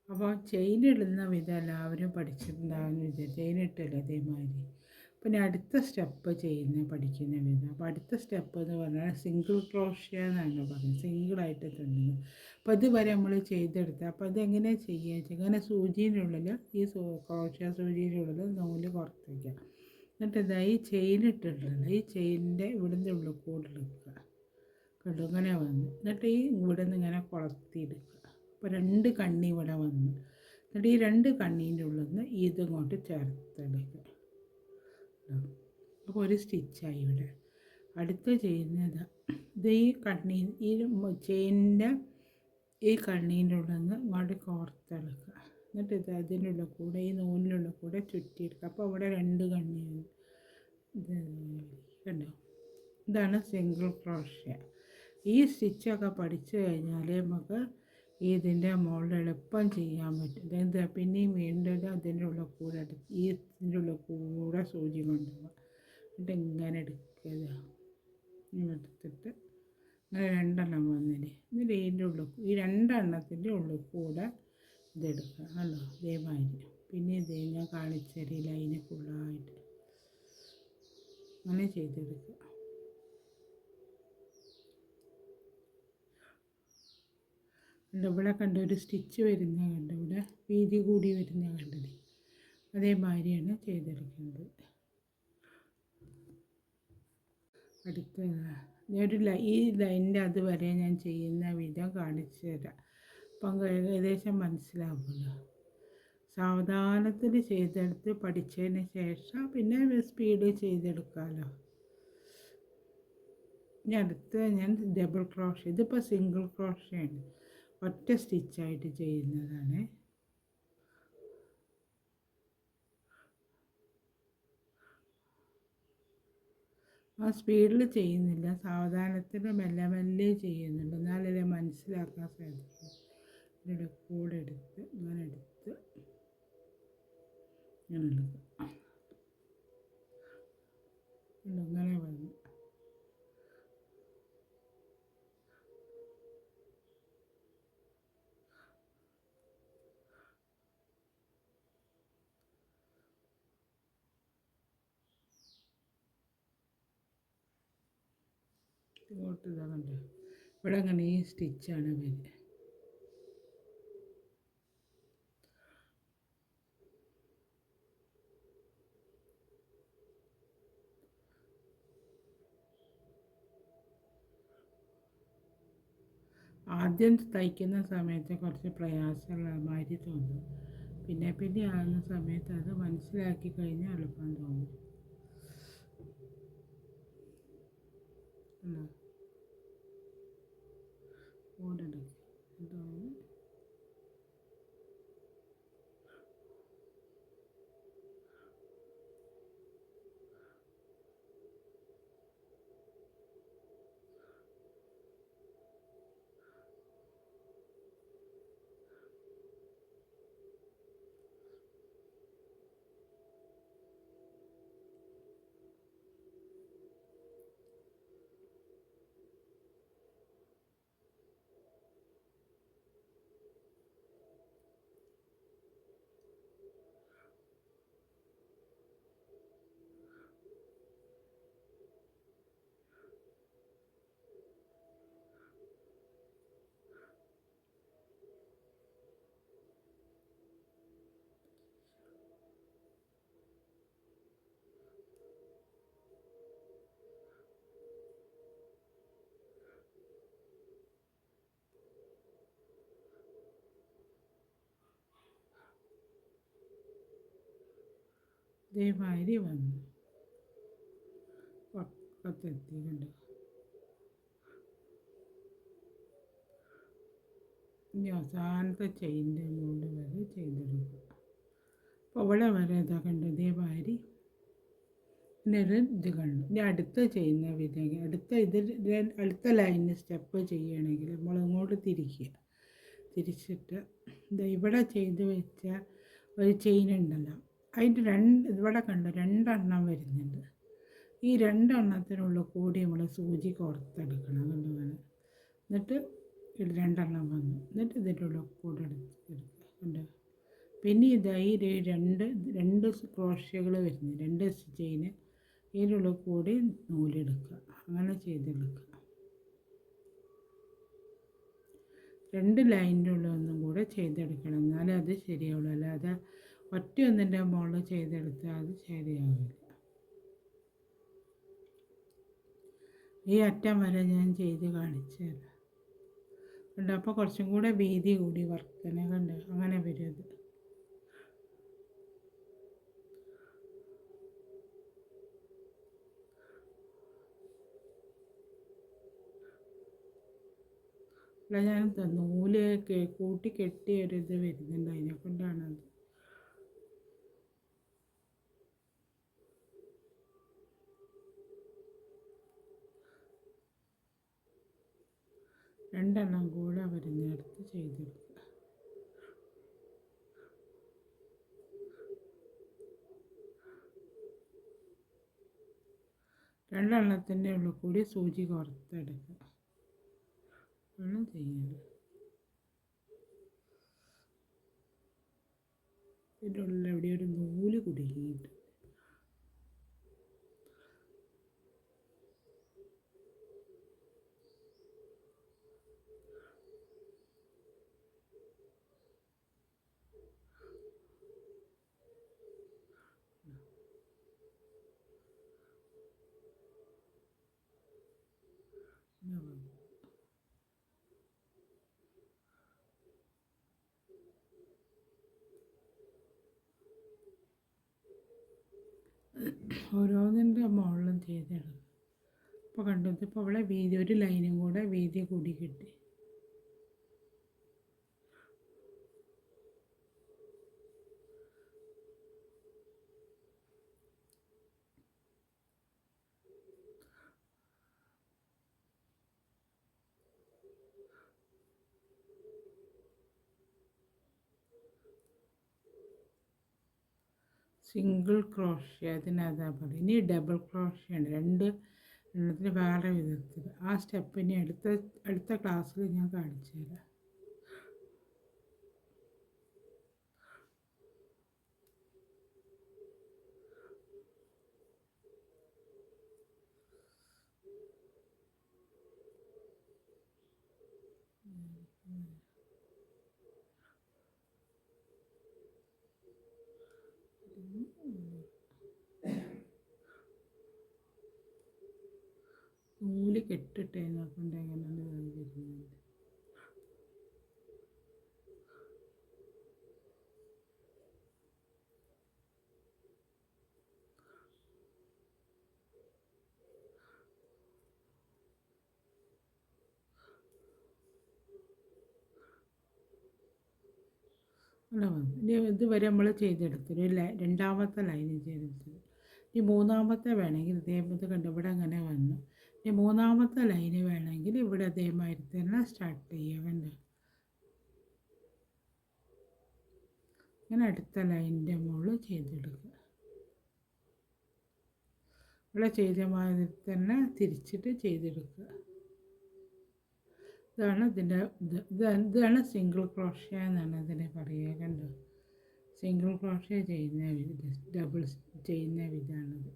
അപ്പോൾ ചെയിൻ ഇടുന്ന വിധം എല്ലാവരും പഠിച്ചിട്ടുണ്ടാകുന്ന വിധം ചെയിൻ ഇട്ടല്ലോ അതേമാതിരി. പിന്നെ അടുത്ത സ്റ്റെപ്പ് പഠിക്കുന്ന വിധം. അപ്പോൾ അടുത്ത സ്റ്റെപ്പ് എന്ന് പറഞ്ഞാൽ സിംഗിൾ ക്രോഷ്യ എന്നാണ് പറയുന്നത്, സിംഗിളായിട്ട് തുന്നുന്നത്. അപ്പോൾ ഇതുവരെ നമ്മൾ ചെയ്തെടുത്ത, അപ്പോൾ ഇതെങ്ങനെയാണ് ചെയ്യുക വെച്ചാൽ ഇങ്ങനെ സൂചിയിനുള്ളിൽ ഈ ക്രോഷ്യ സൂചിയിനുള്ളിൽ നൂല് കുറച്ച് വയ്ക്കുക. എന്നിട്ട് ഇതായി ചെയിൻ ഇട്ടിട്ടുണ്ട്, ഈ ചെയിനിൻ്റെ ഇവിടുന്ന് ഉള്ളിൽ കൂടെ എടുക്കുക. കണ്ടു ഇങ്ങനെ വന്നു. എന്നിട്ട് ഈ ഇവിടെ നിന്ന് ഇങ്ങനെ കൊളത്തിയെടുക്കുക. അപ്പോൾ 2 കണ്ണി ഇവിടെ വന്നു. എന്നിട്ട് ഈ 2 കണ്ണീൻ്റെ ഉള്ളിൽ നിന്ന് ഇതിങ്ങോട്ട് ചേർത്തെടുക്കുക. അപ്പോൾ ഒരു സ്റ്റിച്ചായി ഇവിടെ. അടുത്ത ചെയ്യുന്നത് ഇത് ഈ കണ്ണി, ഈ ചെയിനിൻ്റെ ഈ കണ്ണീൻ്റെ ഉള്ളിൽ നിന്ന് ഇങ്ങോട്ട് കോർത്തെടുക്കുക. എന്നിട്ട് ഇത് അതിൻ്റെ ഉള്ളിൽ കൂടെ ഈ നൂലിനുള്ള കൂടെ ചുറ്റിയെടുക്കുക. അപ്പോൾ അവിടെ 2 കണ്ണിയാണ്. ഇത് കണ്ടോ, ഇതാണ് സിംഗിൾ ക്രോഷ്യ. ഈ സ്റ്റിച്ചൊക്കെ പഠിച്ചു കഴിഞ്ഞാൽ നമുക്ക് ഇതിൻ്റെ മുകളിൽ എളുപ്പം ചെയ്യാൻ പറ്റും. അതായത് പിന്നെയും വീണ്ടും അതിൻ്റെ ഉള്ളിൽ കൂടെ ഈ ഇതിൻ്റെ ഉള്ളിൽ കൂടെ സൂചി കൊണ്ടുപോകുക. എന്നിട്ട് ഇങ്ങനെ എടുക്കുക, എടുത്തിട്ട് അങ്ങനെ 2 എണ്ണം വന്നില്ലേ. എന്നിട്ട് ഇതിൻ്റെ ഉള്ളിൽ ഈ 2 എണ്ണത്തിൻ്റെ ഉള്ളിൽ കൂടെ ഇതെടുക്കുക. അല്ലോ ഇതേമാതിരി. പിന്നെ ഇത് ഞാൻ കാണിച്ചൊരു ലൈന് ഫുള്ളായിട്ട് അങ്ങനെ ചെയ്തെടുക്കുക. ഇവിടെ കണ്ട ഒരു സ്റ്റിച്ച് വരുന്ന കണ്ട്, ഇവിടെ വീതി കൂടി വരുന്ന കണ്ടത്, അതേമാതിരിയാണ് ചെയ്തെടുക്കേണ്ടത്. അടുത്ത ഈ ലൈനിൻ്റെ അതുവരെ ഞാൻ ചെയ്യുന്ന വിധം കാണിച്ചു തരാം. അപ്പം ഏകദേശം മനസ്സിലാവുമല്ലോ. സാവധാനത്തിൽ ചെയ്തെടുത്ത് പഠിച്ചതിന് ശേഷം പിന്നെ സ്പീഡ് ചെയ്തെടുക്കാമല്ലോ. ഇനി അടുത്ത് ഞാൻ ഡബിൾ ക്രോഷ്യ, ഇതിപ്പോൾ സിംഗിൾ ക്രോഷ്യയാണ്, ഒറ്റ സ്റ്റിച്ചായിട്ട് ചെയ്യുന്നതാണ്. ആ സ്പീഡിൽ ചെയ്യുന്നില്ല, സാവധാനത്തിൽ മെല്ലെ മെല്ലെ ചെയ്യുന്നുണ്ട്, എന്നാലല്ലേ മനസ്സിലാക്കാൻ സാധിക്കും. ഇതിൻ്റെ കൂടെ എടുത്ത് ഇങ്ങനെ എടുത്ത് ഇങ്ങനെ എടുക്കുക. ഇങ്ങനെ വന്നു. ഇങ്ങോട്ട് ഇതാകണ്ടേ, ഇവിടെ അങ്ങനെ ഈ സ്റ്റിച്ചാണ് വരുന്നത്. ആദ്യം തയ്ക്കുന്ന സമയത്ത് കുറച്ച് പ്രയാസമുള്ള മാതിരി തോന്നും, പിന്നെ പിന്നെ ആകുന്ന സമയത്ത് അത് മനസ്സിലാക്കി കഴിഞ്ഞാൽ എളുപ്പം തോന്നും. ഓടെടുക്കും ഇതാണ്. ഇതേമാതിരി വന്നു പക്കത്തെത്തിക്കണ്ട്. ഇനി അവസാനത്തെ ചെയിൻ്റെ മുകളിൽ വരെ ചെയ്തെടുക്കുക. അപ്പോൾ അവിടെ വരെ ഇതാ കണ്ടു, ഇതേമാതിരി പിന്നെ ഒരു ഇത് കണ്ടു. ഇനി അടുത്ത ചെയ്യുന്ന വിധം, അടുത്ത ലൈനിന് സ്റ്റെപ്പ് ചെയ്യുകയാണെങ്കിൽ നമ്മൾ ഇങ്ങോട്ട് തിരിച്ചിട്ട് ഇവിടെ ചെയ്ത് വെച്ച ഒരു ചെയിൻ ഉണ്ടല്ലോ, അതിൻ്റെ ഇവിടെ കണ്ടു 2 എണ്ണം വരുന്നുണ്ട്. ഈ 2 എണ്ണത്തിനുള്ള കൂടി നമ്മൾ സൂചി കോർത്തെടുക്കണം എന്നുള്ളതാണ്. എന്നിട്ട് 2 എണ്ണം വന്നു. എന്നിട്ട് ഇതിൻ്റെ ഉള്ളിൽ കൂടെ എടുക്കുക. ഉണ്ട്. പിന്നെ ഇതായി രണ്ട് രണ്ട് ക്രോഷ്യകൾ വരുന്നത്, രണ്ട് ചെയിന് ഇതിനുള്ള കൂടി നൂലെടുക്കുക. അങ്ങനെ ചെയ്തെടുക്കുക. രണ്ട് ലൈനിൻ്റെ ഉള്ളൊന്നും കൂടെ ചെയ്തെടുക്കണം, എന്നാലേ അത് ശരിയാവുള്ളൂ. അല്ലാതെ ഒറ്റ ഒന്നിൻ്റെ മുകളിൽ ചെയ്തെടുത്താൽ അത് ശരിയാവില്ല. ഈ അറ്റം വരെ ഞാൻ ചെയ്ത് കാണിച്ചു തരാം. കണ്ടോ? അപ്പോൾ കുറച്ചും കൂടെ വീതി കൂടി വർക്കിനെ കണ്ടോ? അങ്ങനെ വരും അത്. അല്ല, ഞാൻ നൂല് കൂട്ടി കെട്ടിയൊരിത് വരുന്നുണ്ട്, അതിനെ കൊണ്ടാണത്. രണ്ടെണ്ണം കൂടെ വരുന്നിടത്ത് ചെയ്തെടുക്കുക. രണ്ടെണ്ണത്തിൻ്റെ ഉള്ളിൽ കൂടി സൂചി കോർത്തെടുക്കുക ആണ് ചെയ്യുന്നത്. ഇതിൻ്റെ ഉള്ളിൽ എവിടെ ഒരു നൂല് കുടുങ്ങിയിട്ട് ഓരോന്നിൻ്റെ മുകളിലും ചെയ്തെടുക്കും. ഇപ്പോൾ കണ്ടത്, ഇപ്പോൾ അവിടെ വീതി ഒരു ലൈനും കൂടെ വീതി കൂടി കിട്ടി. സിംഗിൾ ക്രോഷ്യ അതിനതാ പറയുക. ഇനി ഡബിൾ ക്രോഷ്യയാണ്, രണ്ട് എണ്ണത്തിന് വേറെ വിധത്തിൽ. ആ സ്റ്റെപ്പിനെ അടുത്ത ക്ലാസ്സിൽ ഞാൻ കാണിച്ചു തരാം. നൂല് കെട്ടിട്ട് നോക്കണ്ട എങ്ങനെയാണ് വരുന്നത്. അല്ല ഇനി ഇതുവരെ നമ്മൾ ചെയ്തെടുത്തു, രണ്ടാമത്തെ ലൈന് ചെയ്തെടുത്തത്. ഇനി മൂന്നാമത്തെ വേണമെങ്കിൽ ഇതേപോലെ കണ്ട് ഇവിടെ അങ്ങനെ വന്നു. ഇനി മൂന്നാമത്തെ ലൈന് വേണമെങ്കിൽ ഇവിടെ അതേമാതിരി തന്നെ സ്റ്റാർട്ട് ചെയ്യുക. കണ്ട് ഇങ്ങനെ അടുത്ത ലൈനിൻ്റെ മുകളിൽ ചെയ്തെടുക്കുക. ഇവിടെ ചെയ്ത മാതിരി തന്നെ തിരിച്ചിട്ട് ചെയ്തെടുക്കുക. ഇതാണ് ഇതിൻ്റെ ഇതാണ് സിംഗിൾ ക്രോഷ്യ എന്നാണ് ഇതിനെ പറയുക. കണ്ടോ? സിംഗിൾ ക്രോഷ്യ ചെയ്യുന്ന ഡബിൾ ചെയ്യുന്ന വിധമാണിത്.